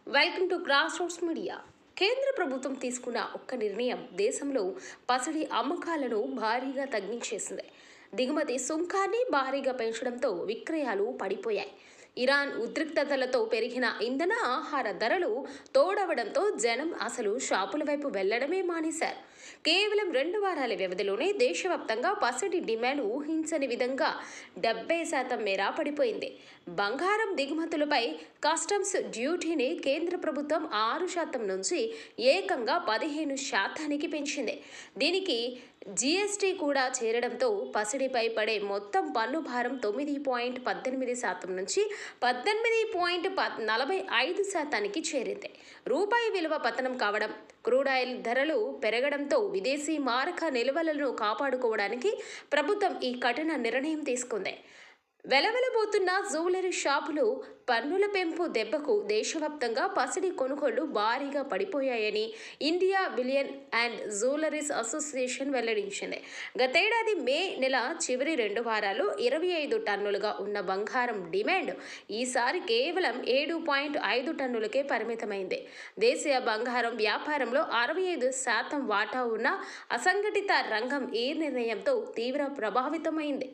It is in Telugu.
Welcome to grass roots media. కేంద్ర ప్రభుత్వం తీసుకున్న ఒక్క నిర్ణయం దేశంలో పసిడి అమ్మకాలను భారీగా తగ్గించేసింది. దిగుమతి సుంకాన్ని భారీగా పెంచడంతో విక్రయాలు పడిపోయాయి. ఇరాన్ ఉద్రిక్తతలతో పెరిగిన ఇంధన ఆహార ధరలు తోడవడంతో జనం అసలు షాపుల వైపు వెళ్లడమే మానేశారు. కేవలం 2 వారాల వ్యవధిలోనే దేశవ్యాప్తంగా పసిడి డిమాండ్ ఊహించని విధంగా 70% మేర పడిపోయింది. బంగారం దిగుమతులపై కస్టమ్స్ డ్యూటీని కేంద్ర ప్రభుత్వం 6% నుంచి ఏకంగా 15% పెంచింది. దీనికి జీఎస్టీ కూడా చేరడంతో పసిడిపై పడే మొత్తం పన్ను భారం 9.18% నుంచి 18.45% చేరింది. రూపాయి విలువ పతనం కావడం, క్రూడాయిల్ ధరలు పెరగడంతో విదేశీ మారక నిల్వలను కాపాడుకోవడానికి ప్రభుత్వం ఈ కఠిన నిర్ణయం తీసుకుంది. వెలవెలబోతున్న జ్యువెలరీ షాపులు పన్నుల పెంపు దెబ్బకు దేశవ్యాప్తంగా పసిడి కొనుగోళ్లు భారీగా పడిపోయాయని India bullion and jewelleries association వెల్లడించింది. గతేడాది మే నెల చివరి 2 వారాలు 25 టన్నులుగా ఉన్న బంగారం డిమాండ్ ఈసారి కేవలం 7.5 టన్నులకే పరిమితమైంది. దేశీయ బంగారం వ్యాపారంలో 65% వాటా ఉన్న అసంఘటిత రంగం ఈ నిర్ణయంతో తీవ్ర ప్రభావితమైంది.